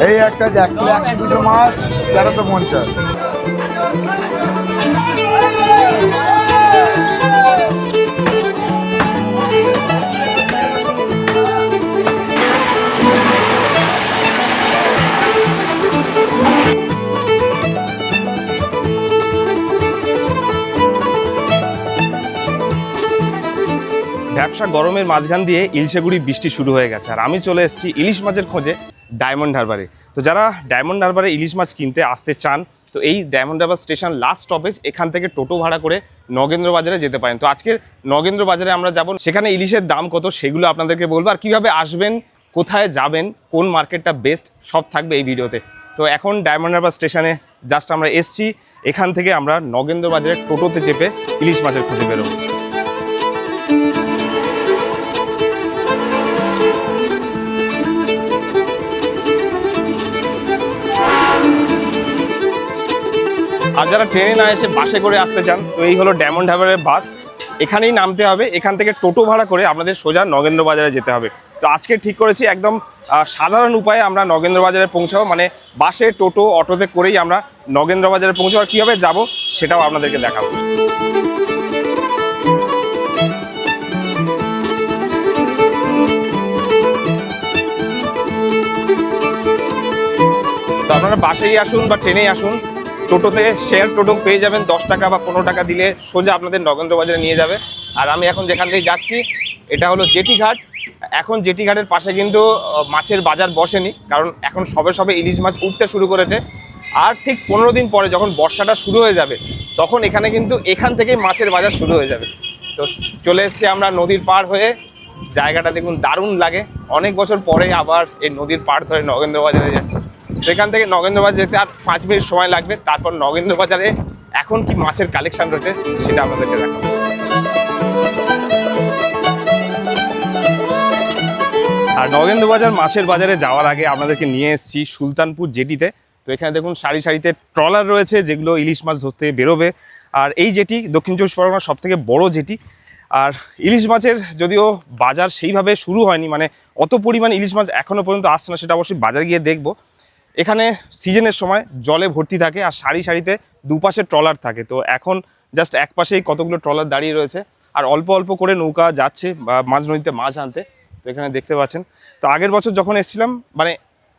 এই একটা 1 কিলো 100 মাছ 1350। ব্যবসা গরমের মাঝখান দিয়ে ইলশেগুড়ি বৃষ্টি শুরু হয়ে গেছে, আর আমি চলে এসেছি ইলিশ মাছের খোঁজে ডায়মন্ড হারবারে। তো যারা ডায়মন্ড হারবারে ইলিশ মাছ কিনতে আসতে চান, তো এই diamond Harbour station last stoppage, এখান থেকে টোটো ভাড়া করে নগেন্দ্র বাজারে যেতে পারেন। তো আজকের নগেন্দ্র বাজারে আমরা যাব, সেখানে ইলিশের দাম কত সেগুলো আপনাদেরকে বলবো, আর কীভাবে আসবেন, কোথায় যাবেন, কোন মার্কেটটা বেস্ট, সব থাকবে এই ভিডিওতে। তো এখন ডায়মন্ড হারবার স্টেশনে জাস্ট আমরা এসছি, এখান থেকে আমরা নগেন্দ্র বাজারে টোটোতে চেপে ইলিশ মাছের খোঁজে বেরোবো। আর যারা ট্রেনে না এসে বাসে করে আসতে চান, তো এই হলো ডায়মন্ড হারবারের বাস, এখানেই নামতে হবে। এখান থেকে টোটো ভাড়া করে আপনাদের সোজা নগেন্দ্র বাজারে যেতে হবে। তো আজকে ঠিক করেছি একদম সাধারণ উপায়ে আমরা নগেন্দ্র বাজারে পৌঁছাবো, মানে বাসে, টোটো, অটোতে করেই আমরা নগেন্দ্র বাজারে পৌঁছাবো। আর কীভাবে যাবো সেটাও আপনাদেরকে দেখাবো। তো আপনারা বাসেই আসুন বা ট্রেনেই আসুন, টোটোতে শেয়ার টোটো পেয়ে যাবেন, 10 টাকা বা 15 টাকা দিলে সোজা আপনাদের নগেন্দ্র বাজারে নিয়ে যাবে। আর আমি এখন যেখান থেকে যাচ্ছি এটা হলো জেটি ঘাট। এখন জেটি ঘাটের পাশে কিন্তু মাছের বাজার বসেনি, কারণ এখন সবে সবে ইলিশ মাছ উঠতে শুরু করেছে। আর ঠিক 15 দিন পরে যখন বর্ষাটা শুরু হয়ে যাবে, তখন এখানে কিন্তু এখান থেকেই মাছের বাজার শুরু হয়ে যাবে। তো চলে এসেছি আমরা নদীর পার হয়ে, জায়গাটা দেখুন দারুণ লাগে। অনেক বছর পরে আবার এই নদীর পার ধরে নগেন্দ্র বাজারে যাচ্ছি। সেখান থেকে নগেন্দ্র বাজার যেতে আর 5 মিনিট সময় লাগবে। তারপর নগেন্দ্র বাজারে এখন কি মাছের কালেকশন রয়েছে সেটা আপনাদেরকে দেখাবো। আর নগেন্দ্র বাজার মাছের বাজারে যাওয়ার আগে আপনাদেরকে নিয়ে এসেছি সুলতানপুর জেটিতে। তো এখানে দেখুন সারি সারিতে ট্রলার রয়েছে, যেগুলো ইলিশ মাছ ধরতে বেরোবে। আর এই জেটি দক্ষিণ চব্বিশ পরগনার সব থেকে বড়ো জেটি। আর ইলিশ মাছের যদিও বাজার সেইভাবে শুরু হয়নি, মানে অত পরিমাণ ইলিশ মাছ এখনও পর্যন্ত আসছে না, সেটা অবশ্যই বাজার গিয়ে দেখবো। এখানে সিজনের সময় জলে ভর্তি থাকে, আর সারি সারিতে দুপাশে ট্রলার থাকে। তো এখন জাস্ট এক পাশেই কতগুলো ট্রলার দাঁড়িয়ে রয়েছে, আর অল্প অল্প করে নৌকা যাচ্ছে বা মাঝ নদীতে মাছ আনতে। তো এখানে দেখতে পাচ্ছেন। তো আগের বছর যখন এসেছিলাম, মানে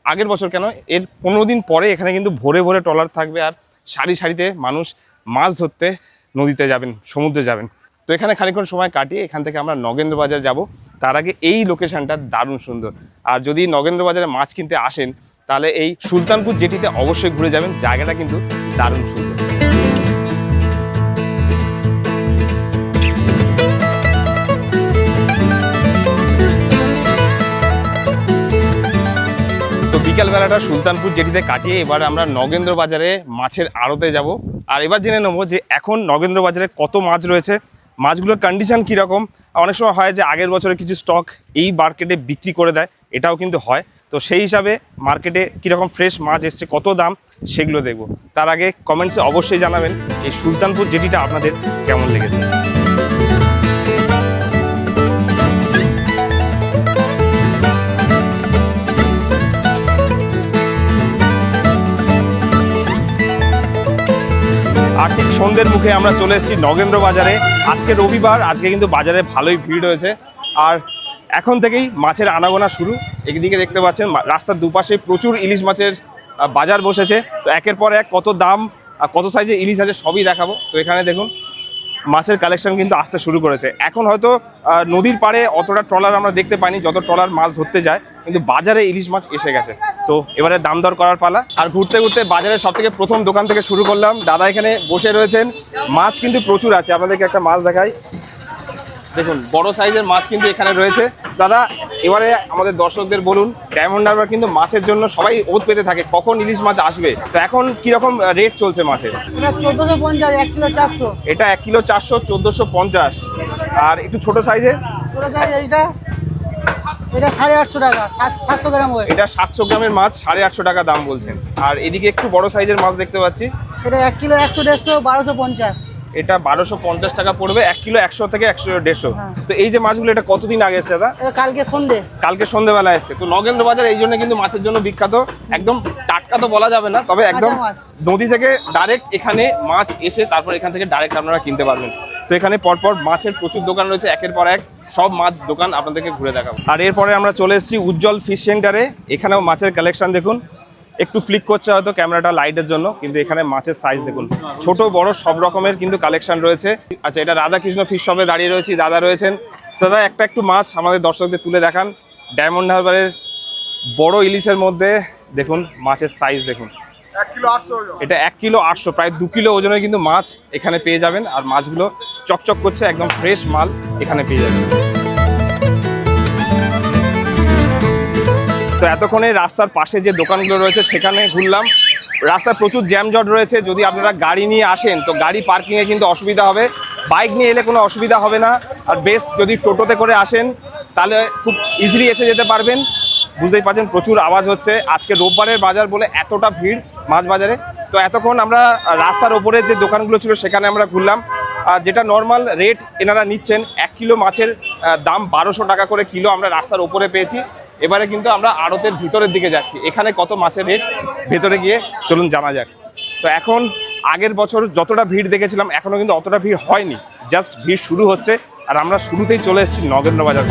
আগের বছর কেন, এর 15 দিন পরে এখানে কিন্তু ভোরে ভোরে ট্রলার থাকবে, আর সারি সারিতে মানুষ মাছ ধরতে নদীতে যাবেন, সমুদ্রে যাবেন। তো এখানে খানিকক্ষণ সময় কাটিয়ে এখান থেকে আমরা নগেন্দ্র বাজার যাব। তার আগে এই লোকেশনটা দারুণ সুন্দর। আর যদি নগেন্দ্র বাজারে মাছ কিনতে আসেন, তাহলে এই সুলতানপুর জেটিতে অবশ্যই ঘুরে যাবেন, জায়গাটা কিন্তু দারুণ সুন্দর। তো বিকালবেলাটা সুলতানপুর জেটিতে কাটিয়ে এবার আমরা নগেন্দ্র বাজারে মাছের আড়তে যাব। আর এবার জেনে নেবো যে এখন নগেন্দ্র বাজারে কত মাছ রয়েছে, মাছগুলোর কন্ডিশন কীরকম। অনেক সময় হয় যে আগের বছরে কিছু স্টক এই মার্কেটে বিক্রি করে দেয়, এটাও কিন্তু হয়। তো সেই হিসাবে মার্কেটে কীরকম ফ্রেশ মাছ এসছে, কত দাম, সেগুলো দেখব। তার আগে কমেন্টসে অবশ্যই জানাবেন এই সুলতানপুর জেটিটা আপনাদের কেমন লেগেছে। আর ঠিক সন্ধ্যের মুখে আমরা চলে এসেছি নগেন্দ্র বাজারে। আজকে রবিবার, আজকে কিন্তু বাজারে ভালোই ভিড় হয়েছে। আর এখন থেকেই মাছের আনাগোনা শুরু। একদিকে দেখতে পাচ্ছেন রাস্তার দুপাশে প্রচুর ইলিশ মাছের বাজার বসেছে। তো একের পর এক কত দাম আর কত সাইজে ইলিশ আছে সবই দেখাবো। তো এখানে দেখুন মাছের কালেকশন কিন্তু আসতে শুরু করেছে। এখন হয়তো নদীর পাড়ে অতটা ট্রলার আমরা দেখতে পাইনি, যত ট্রলার মাছ ধরতে যায়, কিন্তু বাজারে ইলিশ মাছ এসে গেছে। তো এবারে দাম দর করার পালা। আর ঘুরতে ঘুরতে বাজারের সব থেকে প্রথম দোকান থেকে শুরু করলাম। দাদা এখানে বসে রয়েছেন, মাছ কিন্তু প্রচুর আছে। আপনাদেরকে একটা মাছ দেখাই, দেখুন বড় সাইজের মাছ কিন্তু এখানে রয়েছে। দাদা এবারে আমাদের দর্শকদের বলুন, ডায়মন্ড হারবার কিন্তু মাছের জন্য সবাই ওত পেতে থাকে কখন ইলিশ মাছ আসবে। তো এখন কিরকম রেট চলছে মাছের? এটা 1450, 1 কিলো 400। এটা 1 কিলো 400, 1450। আর একটু ছোট সাইজের? ছোট সাইজ এটা 850 টাকা, 700 গ্রাম হয়। এটা 700 গ্রামের মাছ 850 টাকা দাম বলছেন। আর এদিকে একটু বড় সাইজের মাছ দেখতে পাচ্ছি, এটা 1 কিলো 100, 150, 1250। এটা 1250 টাকা পড়বে, 1 কিলো 100 থেকে 100-150। হ্যাঁ। তো এই যে মাছগুলো এটা কতদিন আগে এসেছে দাদা? কালকে সন্ধে। কালকে সন্ধ্যেবেলা এসেছে। তো নগেন্দ্র বাজার এই জন্য কিন্তু মাছের জন্য বিখ্যাত। একদম টাটকা তো বলা যাবে না, তবে একদম কাঁচা মাছ। নদী থেকে ডাইরেক্ট এখানে মাছ এসে তারপর এখান থেকে ডাইরেক্ট আপনারা কিনতে পারবেন। তো এখানে পরপর মাছের প্রচুর দোকান রয়েছে, একের পর এক সব মাছ দোকান আপনাদেরকে ঘুরে দেখাবো। আর এরপরে আমরা চলে এসেছি উজ্জ্বল ফিশ সেন্টারে। এখানেও মাছের কালেকশন দেখুন, একটু ফ্লিক করছে হয়তো ক্যামেরাটা লাইটের জন্য, কিন্তু এখানে মাছের সাইজ দেখুন, ছোট বড় সব রকমের কিন্তু কালেকশন রয়েছে। আচ্ছা, এটা রাধাকৃষ্ণ ফিশ শপে দাঁড়িয়ে রয়েছি, দাদা রয়েছেন। দাদা একটু মাছ আমাদের দর্শকদের তুলে দেখান। ডায়মন্ড হারবারের বড় ইলিশের মধ্যে দেখুন মাছের সাইজ দেখুন, 1 কিলো 800 ওজন। এটা 1 কিলো 800, প্রায় 2 কিলো ওজনের কিন্তু মাছ এখানে পেয়ে যাবেন। আর মাছগুলো চকচক করছে, একদম ফ্রেশ মাল এখানে পেয়ে যাবেন। তো এতক্ষণে রাস্তার পাশে যে দোকানগুলো রয়েছে সেখানে ঘুরলাম। রাস্তায় প্রচুর জ্যামজট রয়েছে, যদি আপনারা গাড়ি নিয়ে আসেন তো গাড়ি পার্কিংয়ে কিন্তু অসুবিধা হবে, বাইক নিয়ে এলে কোনো অসুবিধা হবে না। আর বেশ যদি টোটোতে করে আসেন তাহলে খুব ইজিলি এসে যেতে পারবেন। বুঝতেই পারছেন প্রচুর আওয়াজ হচ্ছে, আজকে রোববারের বাজার বলে এতটা ভিড় মাছ বাজারে। তো এতক্ষণ আমরা রাস্তার ওপরে যে দোকানগুলো ছিল সেখানে আমরা ঘুরলাম। আর যেটা নর্মাল রেট এনারা নিচ্ছেন, 1 কিলো মাছের দাম 1200 টাকা করে কিলো আমরা রাস্তার ওপরে পেয়েছি। এবারে কিন্তু আমরা আড়তের ভিতরের দিকে যাচ্ছি, এখানে কত মাছের রেট ভেতরে গিয়ে চলুন জানা যাক। তো এখন আগের বছর যতটা ভিড় দেখেছিলাম এখনও কিন্তু অতটা ভিড় হয়নি, জাস্ট ভিড় শুরু হচ্ছে। আর আমরা শুরুতেই চলে এসেছি নগেন্দ্র বাজার।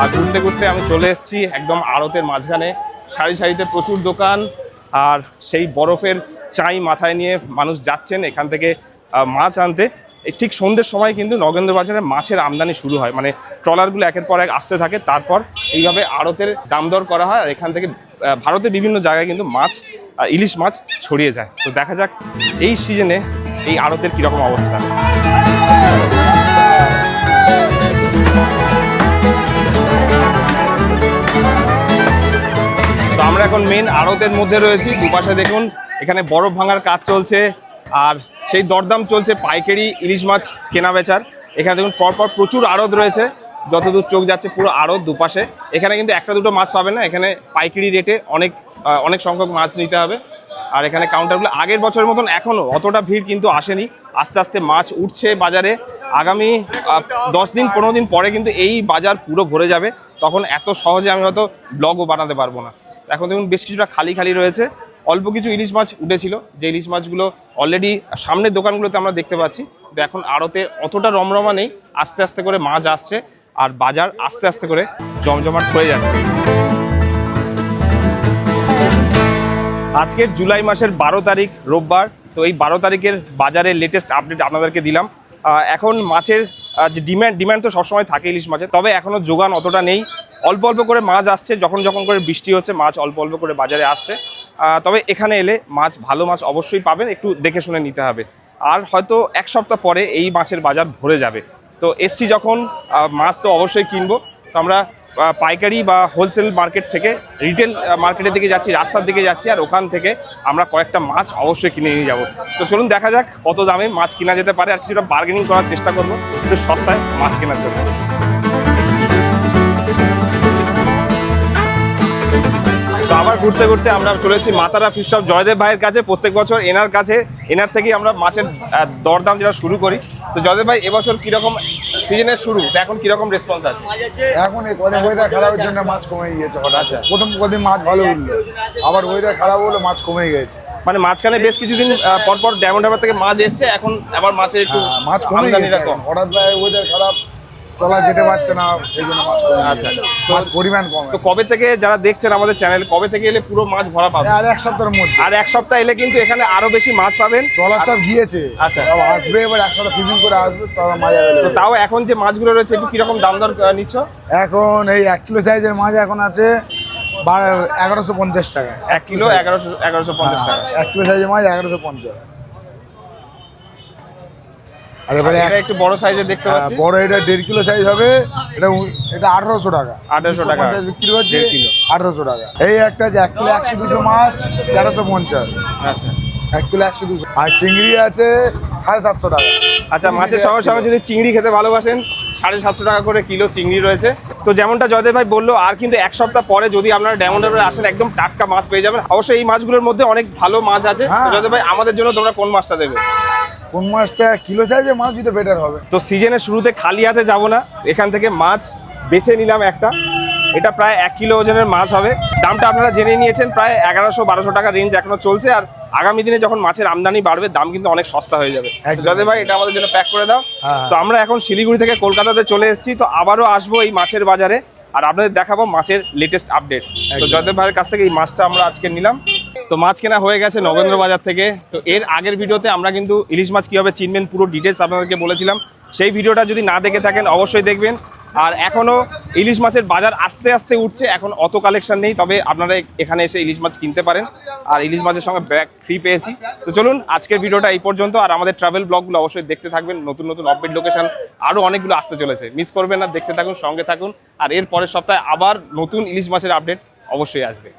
আর ঘুরতে ঘুরতে আমি চলে এসেছি একদম আড়তের মাঝখানে, সারি সারিতে প্রচুর দোকান। আর সেই বরফের চাই মাথায় নিয়ে মানুষ যাচ্ছেন এখান থেকে মাছ আনতে। এই ঠিক সন্ধ্যের সময় কিন্তু নগেন্দ্র বাজারে মাছের আমদানি শুরু হয়, মানে ট্রলারগুলো একের পর এক আসতে থাকে, তারপর এইভাবে আড়তের দাম দর করা হয়। আর এখান থেকে ভারতের বিভিন্ন জায়গায় কিন্তু মাছ, ইলিশ মাছ ছড়িয়ে যায়। তো দেখা যাক এই সিজনে এই আড়তের কীরকম অবস্থা। তো আমরা এখন মেন আড়তের মধ্যে রয়েছি, দুপাশে দেখুন এখানে বরফ ভাঙার কাজ চলছে আর সেই দরদাম চলছে পাইকারি ইলিশ মাছ কেনা বেচার। এখানে দেখুন পরপর প্রচুর আড়ত রয়েছে, যতদূর চোখ যাচ্ছে পুরো আড়ত দুপাশে। এখানে কিন্তু একটা দুটো মাছ পাবেন না, এখানে পাইকারি রেটে অনেক সংখ্যক মাছ নিতে হবে। আর এখানে কাউন্টারগুলো আগের বছরের মতন এখনও অতটা ভিড় কিন্তু আসেনি, আস্তে আস্তে মাছ উঠছে বাজারে। আগামী 10 দিন 15 দিন পরে কিন্তু এই বাজার পুরো ভরে যাবে, তখন এত সহজে আমি হয়তো ব্লগও বানাতে পারবো না। এখন দেখুন বেশ কিছুটা খালি খালি রয়েছে, অল্প কিছু ইলিশ মাছ উঠেছিল, যে ইলিশ মাছগুলো অলরেডি সামনের দোকানগুলোতে আমরা দেখতে পাচ্ছি। তো এখন আড়তে অতটা রমরমা নেই, আস্তে আস্তে করে মাছ আসছে আর বাজার আস্তে আস্তে করে জমজমাট হয়ে যাচ্ছে। আজকের জুলাই মাসের 12 তারিখ রোববার। তো এই 12 তারিখের বাজারের লেটেস্ট আপডেট আপনাদেরকে দিলাম। এখন মাছের যে ডিমান্ড তো সবসময় থাকে ইলিশ মাছের, তবে এখনও যোগান অতটা নেই। অল্প অল্প করে মাছ আসছে, যখন করে বৃষ্টি হচ্ছে মাছ অল্প অল্প করে বাজারে আসছে। তবে এখানে এলে ভালো মাছ অবশ্যই পাবেন, একটু দেখে শুনে নিতে হবে। আর হয়তো 1 সপ্তাহ পরে এই মাছের বাজার ভরে যাবে। তো এসছি যখন মাছ তো অবশ্যই কিনবো। তো আমরা পাইকারি বা হোলসেল মার্কেট থেকে রিটেল মার্কেটের দিকে যাচ্ছি, রাস্তার দিকে যাচ্ছি, আর ওখান থেকে আমরা কয়েকটা মাছ অবশ্যই কিনে নিয়ে যাবো। তো চলুন দেখা যাক কত দামে মাছ কেনা যেতে পারে, আর কিছুটা বার্গেনিং করার চেষ্টা করবো একটু সস্তায় মাছ কেনার জন্য। তো আবার ঘুরতে ঘুরতে আমরা চলে এসেছি মাতারা ফিশ শপ জয়দেব ভাইয়ের কাছে। প্রত্যেক বছর এনার থেকেই আমরা মাছের দরদাম যেটা শুরু করি। তো জয়দেব ভাই, এবছর কিরকম সিজনের শুরু, এখন কিরকম রেসপন্স আছে? এখন এই কদিন ওয়েদার খারাপের জন্য মাছ কমে গিয়েছে হঠাৎ। প্রথম কদিন মাছ ভালো উঠলো, আবার ওয়েদার খারাপ হলো মাছ কমে গেছে। মানে মাঝখানে বেশ কিছুদিন পরপর ডায়মন্ড হারবার থেকে মাছ এসছে, এখন আবার মাছের একটু মাছ কমে গেছে কম। হঠাৎ ওয়েদার খারাপ, ট্রলার যেতে পারছে না, সেই জন্য মাছ কমে গেছে। আচ্ছা, মাছ পরিমাণ কম। তো কবে থেকে যারা দেখছেন আমাদের চ্যানেল, কবে থেকে এলে পুরো মাছ ভরা পাবে? আর 1 সপ্তাহের মধ্যে। আর 1 সপ্তাহ এলে কিন্তু এখানে আরো বেশি মাছ পাবেন। ট্রলার সব গিয়েছে, আচ্ছা, সব আসবে, এবার 1 সপ্তাহ ফিজিং করে আসবে, তবে মাছ তো অ্যাভেলেবল। তাও এখন যে মাছগুলো রয়েছে একটু কিরকম দাম দর নিচ্ছ? এখন এই 1 কিলো সাইজের মাছ এখন আছে 1150 টাকা। 1 কিলো 1150 টাকা। 1 কিলো সাইজের মাছ 1150। আর এবারে এটা একটু বড় সাইজের দেখতে পাচ্ছি। বড় এটা 1.5 কিলো সাইজ হবে, এটা 1800 টাকা। 1800 টাকা 250 বিক্রি হচ্ছে, 1.5 কিলো 1800 টাকা। এই একটা যে 1 কিলো 100-200 মাছ 1350। আচ্ছা, 1 কিলো 100-200। আর চিংড়ি আছে 750 টাকা। আচ্ছা, মাছের সঙ্গে সঙ্গে যদি চিংড়ি খেতে ভালোবাসেন 750 টাকা করে কিলো চিংড়ি রয়েছে। তো যেমনটা জয়দেব ভাই বললো, আর কিন্তু এক সপ্তাহ পরে যদি আপনারা ডায়মন্ড হারবারে আসেন একদম টাটকা মাছ পেয়ে যাবেন। অবশ্যই এই মাছগুলোর মধ্যে অনেক ভালো মাছ আছে। তো জয়দেব ভাই, আমাদের জন্য তোমরা কোন মাছটা দেবে? কোন মাছটা কিলো সাইজের মাছ দিতে বেটার হবে। তো সিজনের শুরুতে খালি হাতে যাবো না, এখান থেকে মাছ বেছে নিলাম একটা। এটা প্রায় 1 কিলো ওজনের মাছ হবে। দামটা আপনারা জেনে নিয়েছেন, প্রায় 1100-1200 টাকা রেঞ্জ এখনো চলছে। আর আগামী দিনে যখন মাছের আমদানি বাড়বে দাম কিন্তু অনেক সস্তা হয়ে যাবে। জয়দেব ভাই, এটা আমাদের জন্য প্যাক করে দাও। তো আমরা এখন শিলিগুড়ি থেকে কলকাতাতে চলে এসেছি, তো আবারও আসবো এই মাছের বাজারে আর আপনাদের দেখাবো মাছের লেটেস্ট আপডেট। তো জয়দেব ভাইয়ের কাছ থেকে এই মাছটা আমরা আজকে নিলাম। তো মাছ কেনা হয়ে গেছে নগেন্দ্র বাজার থেকে। তো এর আগের ভিডিওতে আমরা কিন্তু ইলিশ মাছ কীভাবে চিনবেন পুরো ডিটেলস আপনাদেরকে বলেছিলাম। সেই ভিডিওটা যদি না দেখে থাকেন অবশ্যই দেখবেন। আর এখনও ইলিশ মাছের বাজার আস্তে আস্তে উঠছে, এখন অত কালেকশন নেই, তবে আপনারা এখানে এসে ইলিশ মাছ কিনতে পারেন। আর ইলিশ মাছের সঙ্গে ব্যাগ ফ্রি পেয়েছি। তো চলুন, আজকের ভিডিওটা এই পর্যন্ত। আর আমাদের ট্রাভেল ব্লগগুলো অবশ্যই দেখতে থাকবেন, নতুন নতুন আপডেট লোকেশন আরও অনেকগুলো আসতে চলেছে, মিস করবেন না, দেখতে থাকুন, সঙ্গে থাকুন। আর এর পরের সপ্তাহে আবার নতুন ইলিশ মাছের আপডেট অবশ্যই আসবে।